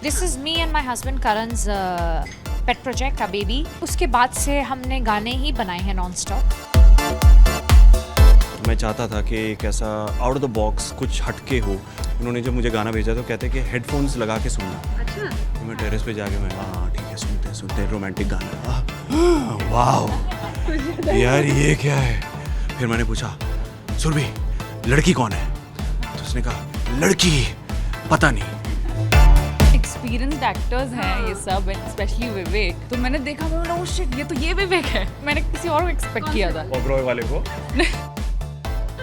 This is me and my husband Karan's pet project, a baby. उसके बाद से हमने गाने ही बनाए हैं नॉन स्टॉप। मैं चाहता था कि एक ऐसा आउट ऑफ द बॉक्स कुछ हटके हो। उन्होंने जब मुझे गाना भेजा तो कहते कि हेडफोन्स लगा के सुनना। अच्छा। तो मैं टेरेस पे जाके मैं हाँ ठीक है सुनते हैं रोमांटिक गाना। वाह यार ये क्या है। फिर मैंने पूछा सुरभि लड़की कौन है, तो उसने कहा लड़की पता नहीं। एक्सपीरियंस्ड एक्टर्स हैं ये सब, स्पेशली विवेक। तो मैंने देखा, मैं बोला, "Oh shit, ये तो ये विवेक है।" मैंने किसी और को एक्सपेक्ट किया था। ओबरॉय वाले को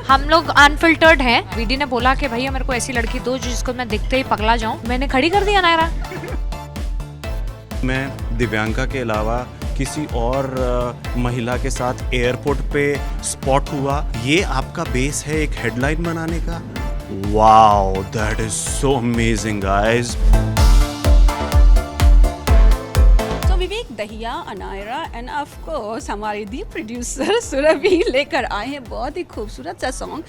हम लोग अनफिल्टर्ड हैं। वीडी ने बोला कि भैया मेरे को ऐसी लड़की दो जिसको मैं दिखते ही पगला जाऊं। मैंने खड़ी कर दिया नायरा। मैं दिव्यांका के अलावा किसी और महिला के साथ एयरपोर्ट पे स्पॉट हुआ, ये आपका बेस है एक हेडलाइन बनाने का। Wow that is so amazing guys. Vivek Dahiya, Anaira end of course हमारे दी प्रोड्यूसर सुरभि लेकर आए हैं बहुत ही खूबसूरत सा सॉन्ग।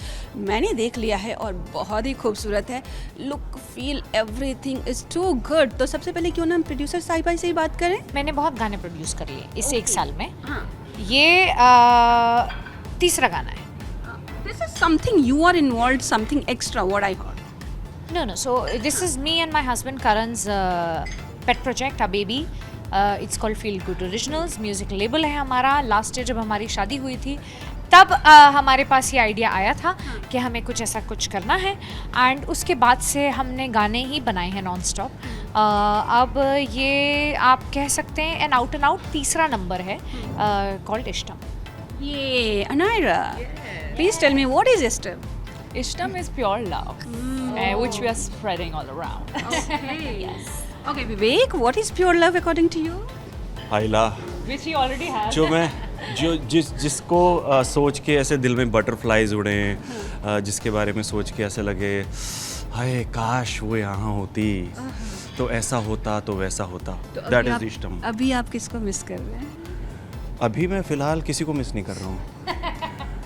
मैंने देख लिया है और बहुत ही खूबसूरत है। Look, feel, everything is too good. तो सबसे पहले क्यों ना हम प्रोड्यूसर साहिबा से ही बात करें। मैंने बहुत गाने प्रोड्यूस कर लिए इस एक साल में। हाँ। ये तीसरा गाना है। This is something you are involved, something extra what I heard. No, so this is me and my husband Karan's pet project, a baby. It's called Feel Good Originals. Music label है हमारा। Last year जब हमारी शादी हुई थी तब हमारे पास ये आइडिया आया था कि हमें कुछ ऐसा कुछ करना है, एंड उसके बाद से हमने गाने ही बनाए हैं नॉन स्टॉप। अब ये आप कह सकते हैं एन आउट तीसरा नंबर है कॉल्ड इष्टम। ये Anaira, please tell me what is Ishtam. Ishtam is pure love, which we are spreading all around. Okay, Vivek, what is pure love according to you? आइला Which he already has. जो मैं जिसको सोच के ऐसे दिल में बटरफ्लाइज उड़े, जिसके बारे में सोच के ऐसे लगे हाय काश वो यहाँ होती, तो ऐसा होता तो वैसा होता। That is Ishtam. अभी आप किसको मिस कर रहे हैं? अभी मैं फिलहाल किसी को मिस नहीं कर रहा हूँ।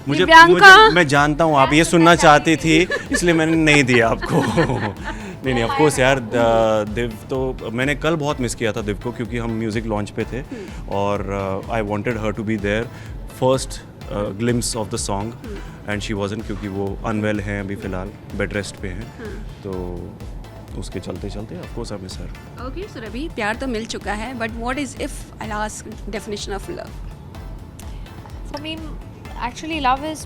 मुझे दिव्यांका? मैं जानता हूँ आप ये सुनना चाहती थी, इसलिए मैंने नहीं दिया आपको। नहीं ऑफ कोर्स यार, दिव तो मैंने कल बहुत मिस किया था दिव को, क्योंकि हम म्यूज़िक लॉन्च पे थे और I wanted her to be there first glimpse of the song, and she wasn't, क्योंकि वो अनवेल हैं अभी फ़िलहाल, बेड रेस्ट पे हैं। तो उसके चलते of course I miss her. Okay Surbhi, प्यार तो मिल चुका है, but what is if I ask definition of love? For me actually love is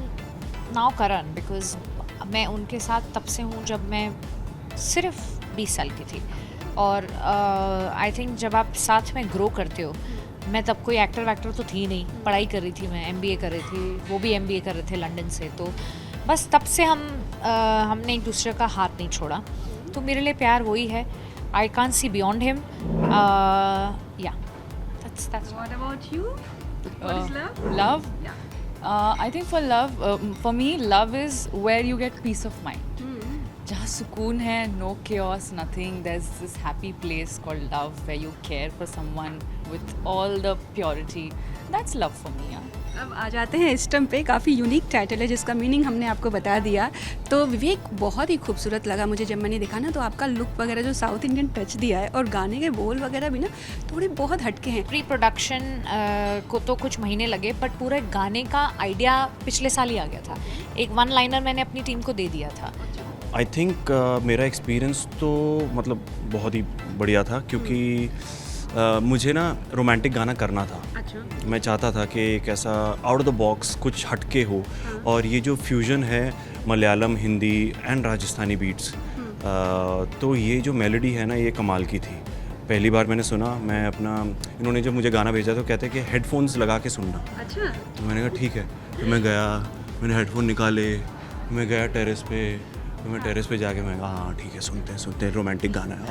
now Karan, because मैं उनके साथ तब से हूँ जब मैं सिर्फ 20 साल की थी, और आई थिंक जब आप साथ में ग्रो करते हो, मैं तब कोई एक्टर वैक्टर तो थी नहीं, पढ़ाई कर रही थी, मैं MBA कर रही थी, वो भी MBA कर रहे थे लंदन से। तो बस तब से हमने एक दूसरे का हाथ नहीं छोड़ा। तो मेरे लिए प्यार वही है। I can't see beyond him. या that's What about you? What is love? Love? Yeah. I think for me, love is where you get peace of mind. जहाँ सुकून है, no chaos, nothing. There's this happy place called love where you care for someone with all the purity. That's love for me. Yeah. अब आ जाते हैं इष्टम पे। काफ़ी unique title है जिसका मीनिंग हमने आपको बता दिया। तो विवेक बहुत ही खूबसूरत लगा मुझे जब मैंने देखा ना, तो आपका लुक वगैरह जो साउथ इंडियन टच दिया है, और गाने के बोल वगैरह भी ना थोड़े बहुत हटके हैं। प्री प्रोडक्शन को तो कुछ महीने लगे, बट पूरे गाने का आइडिया पिछले साल ही आ गया था। एक वन लाइनर मैंने अपनी टीम को दे दिया था। आई थिंक मेरा एक्सपीरियंस तो मतलब बहुत ही बढ़िया था, क्योंकि मुझे ना रोमांटिक गाना करना था। अच्छा। मैं चाहता था कि एक ऐसा आउट ऑफ द बॉक्स कुछ हटके हो, और ये जो फ्यूजन है मलयालम, हिंदी एंड राजस्थानी बीट्स, तो ये जो मेलोडी है ना, ये कमाल की थी। पहली बार मैंने सुना, मैं अपना इन्होंने जब मुझे गाना भेजा तो कहते कि हेडफोन्स लगा के सुनना। अच्छा। तो मैंने कहा ठीक है। तो मैं गया, मैंने हेडफोन निकाले, मैं गया टेरेस पे, तो मैं टेरेस पे जाके मैं कहा हाँ ठीक है सुनते हैं रोमांटिक गाना है।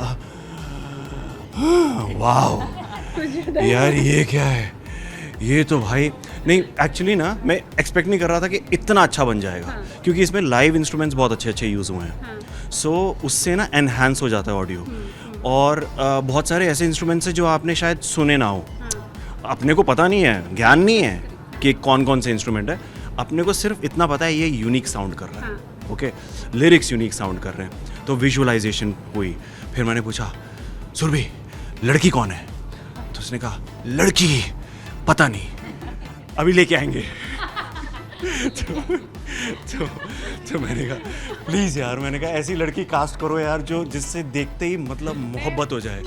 वाह यार ये क्या है। ये तो भाई नहीं, एक्चुअली ना मैं एक्सपेक्ट नहीं कर रहा था कि इतना अच्छा बन जाएगा, क्योंकि इसमें लाइव इंस्ट्रूमेंट्स बहुत अच्छे यूज़ हुए हैं। सो उससे ना एनहांस हो जाता है ऑडियो, और बहुत सारे ऐसे इंस्ट्रूमेंट्स हैं जो आपने शायद सुने ना हो। अपने को पता नहीं है, ज्ञान नहीं है कि कौन कौन से इंस्ट्रूमेंट है, अपने को सिर्फ इतना पता है ये यूनिक साउंड कर रहा है। ओके, लिरिक्स यूनिक साउंड कर रहे हैं। तो विजुअलाइजेशन हुई। फिर मैंने पूछा सुरभि लड़की कौन है? तो उसने कहा लड़की पता नहीं, अभी लेके आएंगे। तो मैंने कहा प्लीज़ यार, मैंने कहा ऐसी लड़की कास्ट करो यार जो जिससे देखते ही मतलब मोहब्बत हो जाए।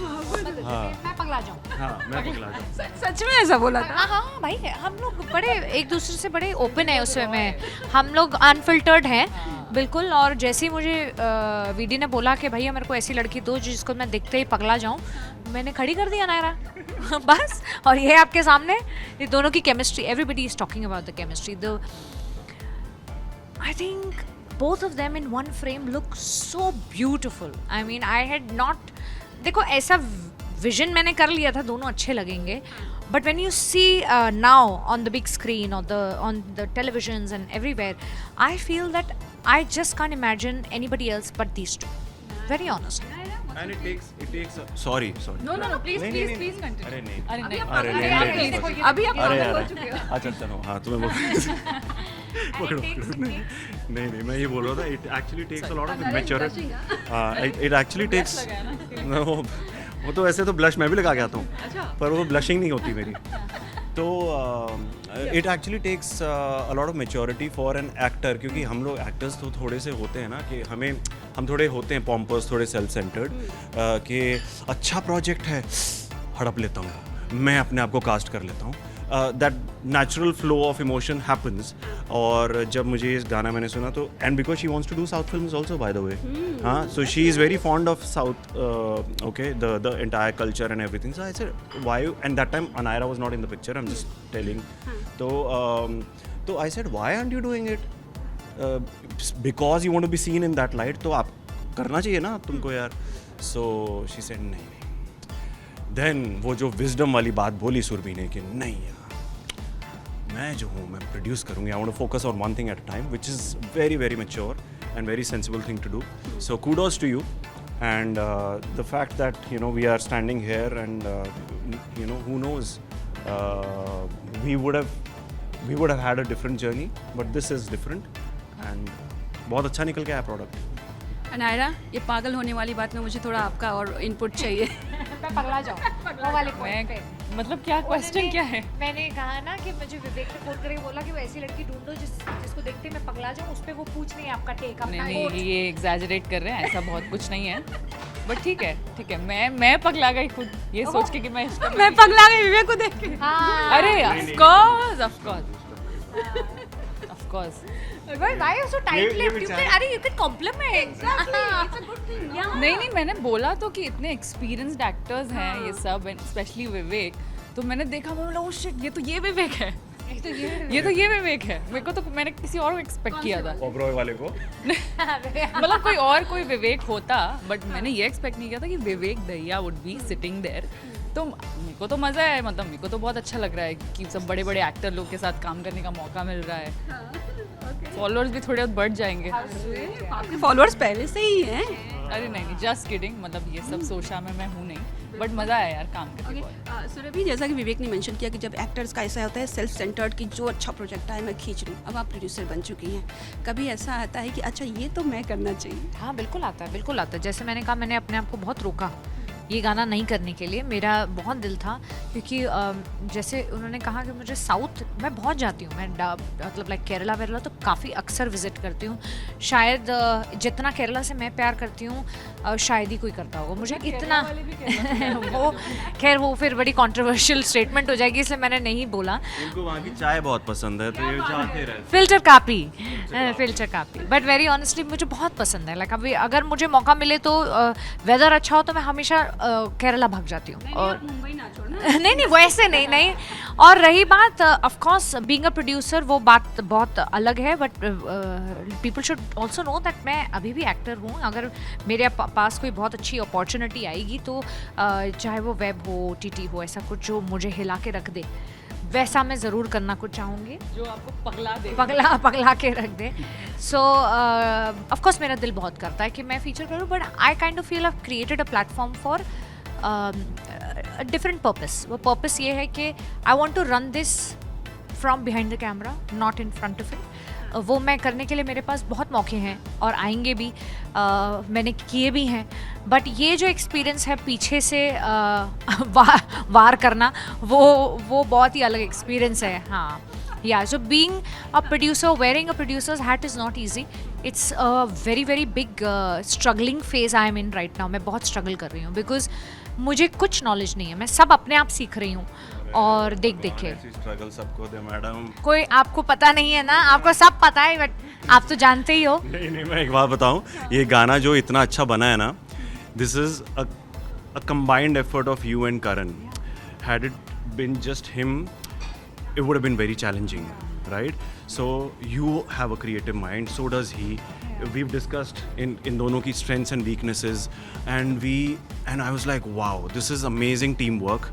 हाँ मैं पगला जाऊँ। हाँ, मैं पगला जाऊँ। सच में ऐसा बोला था? हाँ हाँ भाई, हम लोग बड़े एक दूसरे से बड़े ओपन है उसमें में, हम लोग अनफिल्टर्ड हैं बिल्कुल। और जैसे ही मुझे वीडी ने बोला कि भैया मेरे को ऐसी लड़की दो जिसको मैं देखते ही पगला जाऊँ, मैंने खड़ी कर दिया नायरा। बस, और ये आपके सामने ये दोनों की chemistry, everybody is talking about the chemistry. The I think both of them in one frame look so beautiful. I mean, I had not. देखो ऐसा विजन मैंने कर लिया था दोनों अच्छे लगेंगे, but when you see now on the big screen or on the televisions and everywhere, I feel that I just can't imagine anybody else but these two. Very honest. And it takes sorry. No, please continue. अरे नहीं, अरे नहीं, अरे नहीं, अभी आप अरे पागल यार, हो चुके हो। अच्छा चलो, हाँ तुम्हें पकड़ो। नहीं, मैं ये बोल रहा था, it actually takes a lot of maturity. It actually takes, वो तो ऐसे तो ब्लश मैं भी लगा के आता हूँ, पर वो ब्लशिंग नहीं होती मेरी। तो it actually takes a lot of maturity for an actor, क्योंकि हम लोग एक्टर्स तो थोड़े से होते हैं ना कि हम थोड़े होते हैं पॉम्पस, थोड़े सेल्फ सेंटर्ड, कि अच्छा प्रोजेक्ट है हड़प लेता हूँ, मैं अपने आप को कास्ट कर लेता हूँ। That natural flow of emotion happens. और जब मुझे इस गाना मैंने सुना तो, and because she wants to do south films also by the way, हाँ, so she is very fond of south, okay, the entire culture and everything. So I said why, and that time Anaira was not in the picture, I am just telling. तो I said why aren't you doing it, because you want to be seen in that light, तो आप करना चाहिए ना तुमको यार। So she said नहीं। Then वो जो विजडम वाली बात बोली सुरभि ने कि नहीं यार, मैं जो हूँ मैं प्रोड्यूस करूँगी, I want to focus on one thing at a time, which is very very mature and very sensible thing to do. So kudos to you, and the fact that we are standing here, and who knows, we would have had a different journey, but this is different, and बहुत अच्छा निकल के आया product. Anaira, ये पागल होने वाली बात में मुझे थोड़ा आपका और इनपुट चाहिए। मैं पगला जाऊँ वो वाले point पे। मतलब क्या क्वेश्चन क्या है? मैंने कहा ना कि मुझे विवेक ने फोन करके बोला कि वो ऐसी लड़की ढूंढो जिसको देखते मैं पगला जाऊँ, उस पे वो पूछ नहीं आपका टेक, अपना नहीं, ये एग्जैजरेट कर रहे हैं, ऐसा बहुत कुछ नहीं है, बट ठीक है, मैं पगला गई खुद ये सोच के कि मैं मैं पगला गई विवेक को देख के। हाँ। अरे of course Why are you so tight-lipped? You can compliment. नहीं, मैंने बोला तो कि इतने एक्सपीरियंस्ड एक्टर्स हैं ये सब, स्पेशली विवेक, तो मैंने देखा, मैं बोला ओह शिट, ये तो ये विवेक है, ये तो ये विवेक है। मेरे को तो मैंने किसी और को एक्सपेक्ट किया था, ओबरॉय वाले को। मतलब कोई विवेक होता, बट मैंने ये एक्सपेक्ट नहीं किया था कि Vivek Dahiya would be sitting there. तो मेरे को तो मज़ा है, मतलब मेरे को तो बहुत अच्छा लग रहा है कि सब बड़े बड़े एक्टर लोग के साथ काम करने का मौका मिल रहा है। फॉलोअर्स भी थोड़े बहुत बढ़ जाएंगे। आपके फॉलोअर्स पहले से ही हैं। अरे नहीं, जस्ट किडिंग, मतलब ये सब सोचा मैं हूँ नहीं, बट मज़ा आया यार काम करके बहुत। सुरभि, जैसा कि विवेक ने मेंशन किया कि जब एक्टर्स का ऐसा होता है सेल्फ सेंटर्ड कि जो अच्छा प्रोजेक्ट आए मैं खींच लूँ, अब आप प्रोड्यूसर बन चुकी हैं, कभी ऐसा आता है कि अच्छा ये तो मैं करना चाहिए? हाँ बिल्कुल आता है। जैसे मैंने कहा, मैंने अपने आप को बहुत रोका ये गाना नहीं करने के लिए। मेरा बहुत दिल था, क्योंकि जैसे उन्होंने कहा कि मुझे साउथ, मैं बहुत जाती हूँ, मैं मतलब लाइक केरला वेरला तो काफ़ी अक्सर विजिट करती हूँ। शायद जितना केरला से मैं प्यार करती हूँ शायद ही कोई करता होगा मुझे इतना। वो खैर वो फिर बड़ी कंट्रोवर्शियल स्टेटमेंट हो जाएगी, इसलिए मैंने नहीं बोला। उनको वहाँ की चाय बहुत पसंद है, तो ये जाते रहते। Filter copy, but very honestly मुझे बहुत पसंद है। लाइक अभी अगर मुझे मौका मिले तो वेदर अच्छा हो तो मैं हमेशा केरला भाग जाती हूँ। और मुंबई ना छोड़ना। नहीं वैसे नहीं। और रही बात of course being a producer, वो बात बहुत अलग है, but people should also know that मैं अभी भी एक्टर हूँ। अगर मेरे पास कोई बहुत अच्छी अपॉर्चुनिटी आएगी तो चाहे वो वेब हो, टीटी हो, ऐसा कुछ जो मुझे हिला के रख दे, वैसा मैं ज़रूर करना कुछ चाहूँगी, जो आपको पगला के रख दे। सो ऑफ कोर्स मेरा दिल बहुत करता है कि मैं फीचर करूँ, but I kind of feel I created a platform for different purpose. वो पर्पस ये है कि I want to run this from behind the camera, not in front of it. वो मैं करने के लिए मेरे पास बहुत मौके हैं और आएंगे भी, मैंने किए भी हैं, बट ये जो एक्सपीरियंस है पीछे से वार करना, वो बहुत ही अलग एक्सपीरियंस है. हाँ, yeah, so being a producer, wearing a producer's hat is not easy. It's a very very big struggling phase I am in right now. मैं बहुत struggle कर रही हूँ because मुझे कुछ knowledge नहीं है, मैं सब अपने आप सीख रही हूँ और देख के. स्ट्रगल सबको दे मैडम. कोई आपको पता नहीं है ना, आपको सब पता है, बट आप तो जानते ही हो. नहीं, मैं एक बात बताऊं, ये गाना जो इतना अच्छा बना है ना, this is a combined effort of you and Karan. Had it been just him, it would have been very challenging, right? So you have a creative mind, so does he. We've discussed in dono ki strengths and weaknesses, and I was like, wow, this is amazing teamwork,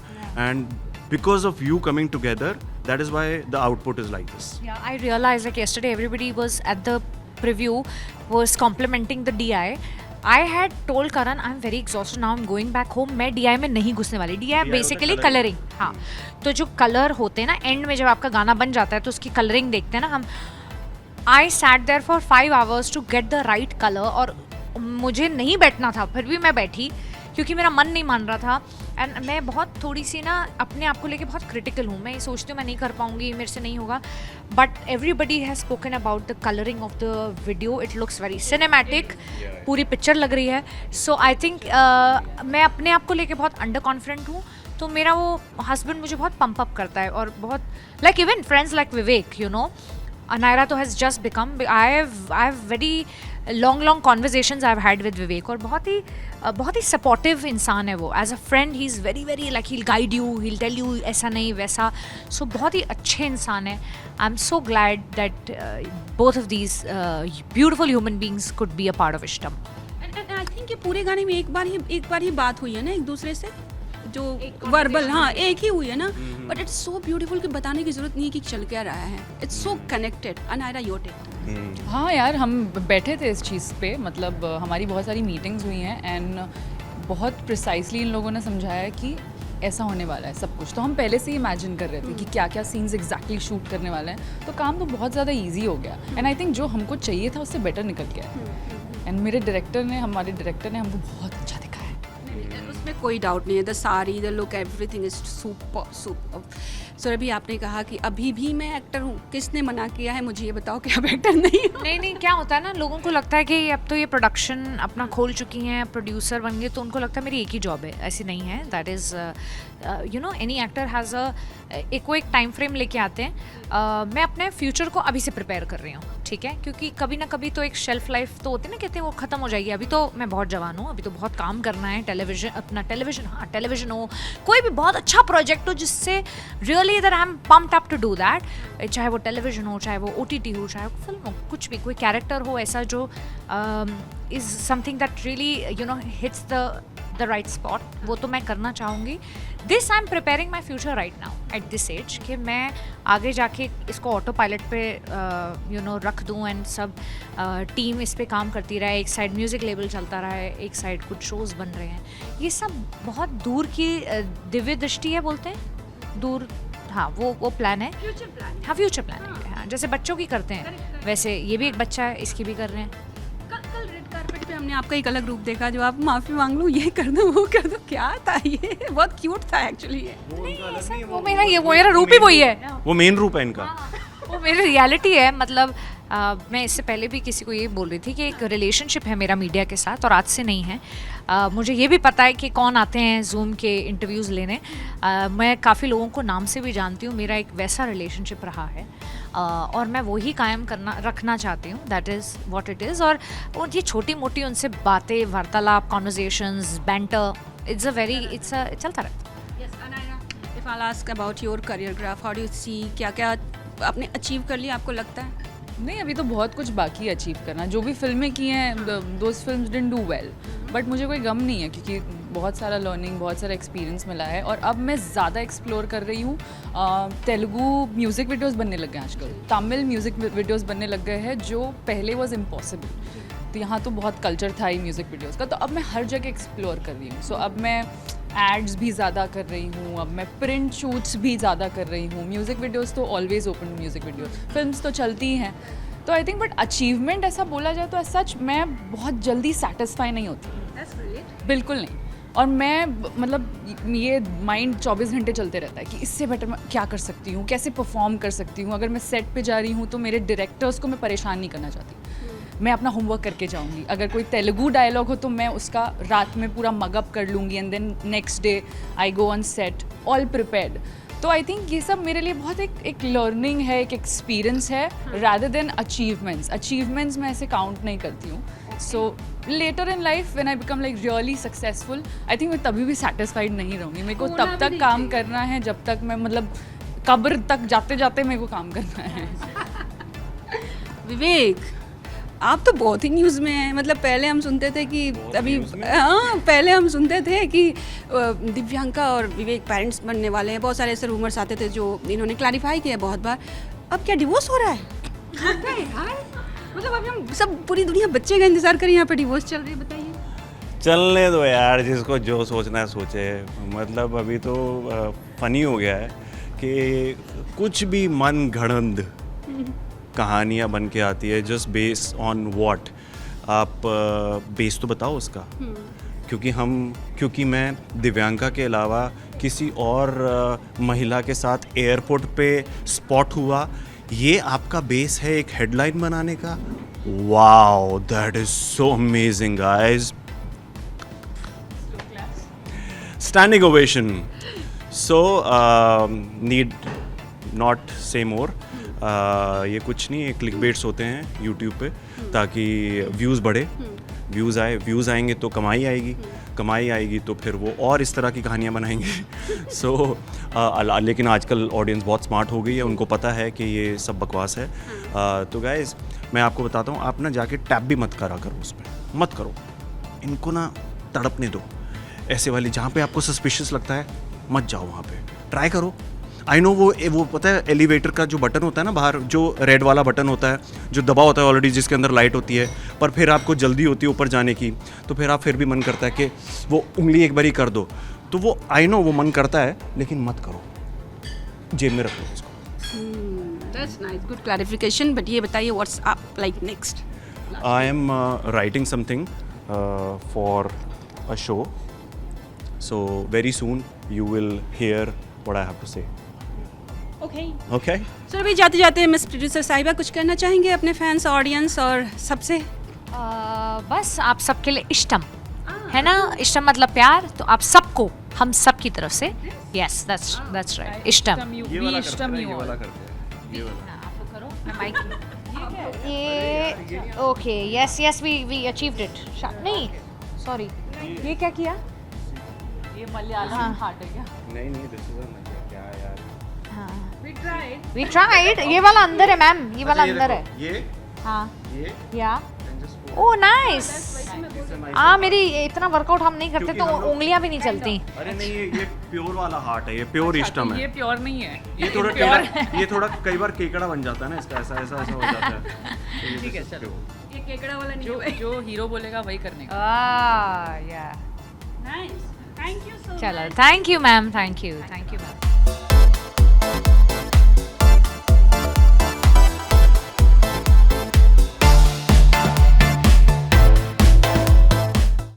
and because of you coming together, that is why the output is like this. Yeah, I realized like yesterday everybody was at the preview was complimenting the DI. I had told Karan I'm very exhausted now, I'm going back home. मैं DI में नहीं घुसने वाली. DI basically colouring. हाँ, तो जो colour होते हैं ना एंड में जब आपका गाना बन जाता है तो उसकी कलरिंग देखते हैं ना हम. I sat there for 5 hours to get the right color और मुझे नहीं बैठना था, फिर भी मैं बैठी क्योंकि मेरा मन नहीं मान रहा था. एंड मैं बहुत थोड़ी सी ना अपने आप को लेके बहुत क्रिटिकल हूँ. मैं ये सोचती हूँ मैं नहीं कर पाऊँगी, मेरे से नहीं होगा, but everybody has spoken about the colouring of the video. It looks very cinematic, पूरी पिक्चर लग रही है. सो आई थिंक मैं अपने आप को लेके बहुत अंडर कॉन्फिडेंट हूँ. तो मेरा वो हस्बैंड मुझे बहुत पंप अप करता है और बहुत like even friends like Vivek, you know, Anaira तो has just become, I have very long conversations I've had with Vivek और बहुत ही supportive इंसान है वो. As a friend he is very like he'll guide you, he'll tell you ऐसा नहीं वैसा. So बहुत ही अच्छे इंसान है. I'm so glad that both of these beautiful human beings could be a part of Ishtam. And I think ये पूरे गाने में एक बार ही बात हुई है ना एक दूसरे से, जो वर्बल, हाँ, एक ही हुई है ना, बट इट्स सो ब्यूटीफुल कि बताने की जरूरत नहीं है कि चल क्या रहा है. It's so connected. Anaira your take. हाँ यार, हम बैठे थे इस चीज़ पे, मतलब हमारी बहुत सारी मीटिंग्स हुई हैं एंड बहुत प्रिसाइसली इन लोगों ने समझाया कि ऐसा होने वाला है सब कुछ. तो हम पहले से ही इमेजिन कर रहे थे कि क्या क्या सीन्स एग्जैक्टली शूट करने वाले हैं. तो काम तो बहुत ज़्यादा ईजी हो गया एंड आई थिंक जो हमको चाहिए था उससे बेटर निकल गया. एंड हमारे डायरेक्टर ने हमको बहुत अच्छा दिखाया. उसमें कोई डाउट नहीं है. The sari, the look, everything is super. Surbhi, आपने कहा कि अभी भी मैं एक्टर हूँ. किसने मना किया है मुझे ये बताओ कि आप एक्टर नहीं हो? नहीं, क्या होता है ना, लोगों को लगता है कि अब तो ये प्रोडक्शन अपना खोल चुकी हैं, प्रोड्यूसर बन गए, तो उनको लगता है मेरी एक ही जॉब है. ऐसी नहीं है. That is you know any actor has एक टाइम फ्रेम लेके आते हैं. मैं अपने फ्यूचर को अभी से प्रिपेयर कर रही हूँ, ठीक है, क्योंकि कभी ना कभी तो एक शेल्फ लाइफ तो होती है ना, कहते हैं वो ख़त्म हो जाएगी. अभी तो मैं बहुत जवान हूँ, अभी तो बहुत काम करना है. टेलीविजन हो, कोई भी बहुत अच्छा प्रोजेक्ट हो जिससे really that I am pumped up to do that. चाहे वो टेलीविजन हो, चाहे वो OTT हो, चाहे वो फिल्म हो, कुछ भी, कोई कैरेक्टर हो ऐसा जो is something that really you know hits the right spot, वो तो मैं करना चाहूँगी. This I am preparing my future right now at this age कि मैं आगे जाके इसको ऑटो पायलट पे यू नो रख दूँ एंड सब टीम इस पे काम करती रहे. एक साइड म्यूज़िक लेबल चलता रहा है, एक साइड कुछ शोज़ बन रहे हैं. ये सब बहुत दूर की दिव्य दृष्टि है, बोलते हैं दूर. हाँ, वो प्लान है. फ्यूचर प्लान है. हाँ, जैसे बच्चों की करते हैं वैसे ये भी एक बच्चा है, इसकी भी कर रहे हैं. कल रेड कार्पेट पे हमने आपका एक अलग रूप देखा, जो आप माफ़ी मांग लो, ये कर दो, वो कर दो. क्या था ये? बहुत क्यूट था एक्चुअली ये. वो मेरा रूप ही वही है. वो मेन रूप है इनका. वो मेरी रियलिटी है. मतलब मैं इससे पहले भी किसी को ये बोल रही थी कि एक रिलेशनशिप है मेरा मीडिया के साथ और आज से नहीं है. मुझे ये भी पता है कि कौन आते हैं जूम के इंटरव्यूज़ लेने. मैं काफ़ी लोगों को नाम से भी जानती हूँ. मेरा एक वैसा रिलेशनशिप रहा है और मैं वही कायम रखना चाहती हूँ. That is what it is. और ये छोटी मोटी उनसे बातें, वार्तालाप, कॉन्वर्जेशंस, बैंटर, चलता रहता है. If I'll ask about your career graph, how do you see, क्या आपने अचीव कर लिया आपको लगता है? नहीं, अभी तो बहुत कुछ बाकी है अचीव करना. जो भी फिल्में की हैं, those films didn't do well, but मुझे कोई गम नहीं है क्योंकि बहुत सारा लर्निंग, बहुत सारा एक्सपीरियंस मिला है. और अब मैं ज़्यादा एक्सप्लोर कर रही हूँ. तेलुगु म्यूज़िक वीडियोज़ बनने लग गए आजकल, तमिल म्यूज़िक वीडियोज़ बनने लग गए हैं जो पहले वॉज इम्पॉसिबल. तो यहाँ तो बहुत कल्चर था ही म्यूज़िक वीडियोज़ का. तो अब मैं हर जगह एक्सप्लोर कर रही हूँ. सो अब मैं एड्स भी ज़्यादा कर रही हूँ, अब मैं प्रिंट शूट्स भी ज़्यादा कर रही हूँ. म्यूज़िक वीडियोस तो always open music videos. Films तो चलती ही हैं, तो आई थिंक बट अचीवमेंट ऐसा बोला जाए तो सच मैं बहुत जल्दी सेटिस्फाई नहीं होती, बिल्कुल नहीं। और मैं मतलब ये माइंड 24 घंटे चलते रहता है कि इससे बेटर मैं क्या कर सकती हूँ, कैसे परफॉर्म कर सकती हूँ। अगर मैं सेट पे जा रही हूँ तो मेरे डायरेक्टर्स को मैं परेशान नहीं करना चाहती, मैं अपना होमवर्क करके जाऊँगी। अगर कोई तेलुगु डायलॉग हो तो मैं उसका रात में पूरा मगअप कर लूँगी and then next day I go on set all prepared. तो आई थिंक ये सब मेरे लिए बहुत एक लर्निंग है, एक एक्सपीरियंस है रादर देन अचीवमेंट्स मैं ऐसे काउंट नहीं करती हूँ। So later in life when I become like really successful, I think मैं तभी भी सेटिस्फाइड नहीं रहूँगी। मेरे को तब तक काम करना है जब तक मैं मतलब कब्र तक जाते जाते मेरे को काम करना है। विवेक, आप तो बहुत ही न्यूज़ में हैं। मतलब पहले हम सुनते थे कि अभी पहले हम सुनते थे कि दिव्यांका और विवेक पेरेंट्स बनने वाले हैं। बहुत सारे ऐसे रूमर्स आते थे जो इन्होंने क्लैरिफाई किया बहुत बार। अब क्या डिवोर्स हो रहा है? मतलब अभी हम सब पूरी दुनिया बच्चे का इंतजार करें, यहाँ पे डिवोर्स चल रही है, बताइए। चलने दो यार, जिसको जो सोचना है सोचे। मतलब अभी तो फनी हो गया है कि कुछ भी मन घड़ंद कहानियाँ बन के आती है। जस्ट बेस्ड ऑन व्हाट आप बेस तो बताओ उसका। क्योंकि मैं दिव्यांका के अलावा किसी और महिला के साथ एयरपोर्ट पे स्पॉट हुआ, ये आपका बेस है एक हेडलाइन बनाने का? Wow, that is so amazing guys, standing ovation. So need not से मोर। ये कुछ नहीं, ये क्लिकबेट्स होते हैं यूट्यूब पे ताकि व्यूज़ बढ़े, व्यूज़ आए, व्यूज़ आएंगे तो कमाई आएगी, कमाई आएगी तो फिर वो और इस तरह की कहानियाँ बनाएंगे। सो लेकिन आजकल ऑडियंस बहुत स्मार्ट हो गई है, उनको पता है कि ये सब बकवास है। तो गाइज़ मैं आपको बताता हूँ, आप ना जाके टैप भी मत करा करो, उस पर मत करो, इनको ना तड़पने दो। ऐसे वाली जहाँ पे आपको सस्पिशियस लगता है मत जाओ, वहाँ पे ट्राई करो। आई नो वो पता है एलिवेटर का जो बटन होता है ना बाहर, जो रेड वाला बटन होता है जो दबा होता है ऑलरेडी, जिसके अंदर लाइट होती है, पर फिर आपको जल्दी होती है ऊपर जाने की, तो फिर आप फिर भी मन करता है कि वो उंगली एक बार ही कर दो। तो वो आई नो वो मन करता है, लेकिन मत करो, जेब में रख लो उसको। That's nice, good clarification. But ये बताइए what's up like next? I am writing something for a show, so very soon you will hear what I have to say. Okay sir, अभी जाते जाते मिस प्रोड्यूसर साहिबा कुछ कहना चाहेंगे अपने फैंस, ऑडियंस और सबसे? बस आप सबके लिए इष्टम है ना, इष्टम मतलब प्यार, तो आप सबको हम सब की तरफ से यस दैट्स राइट, इष्टम। ये okay, yes we achieved it. नहीं सॉरी, ये क्या किया? ये मलयालम हार्ट है क्या? नहीं दिस इज क्या यार, वी ट्राइड। ये वाला अंदर है मैम, ये वाला अंदर है। ये हाँ ये या ओह नाइस। हाँ, मेरी इतना वर्कआउट हम नहीं करते तो उंगलियां भी नहीं चलती। अरे नहीं, ये प्योर वाला हार्ट है, ये प्योर इष्टम है। ये प्योर नहीं है, ये थोड़ा कई बार केकड़ा बन जाता है ना इसका, ऐसा हो जाता है। ठीक है चलो, ये केकड़ा वाला नहीं है। जो हीरो बोलेगा वही करने का। या nice, thank you so much. चलो, thank you ma'am, thank you ma'am.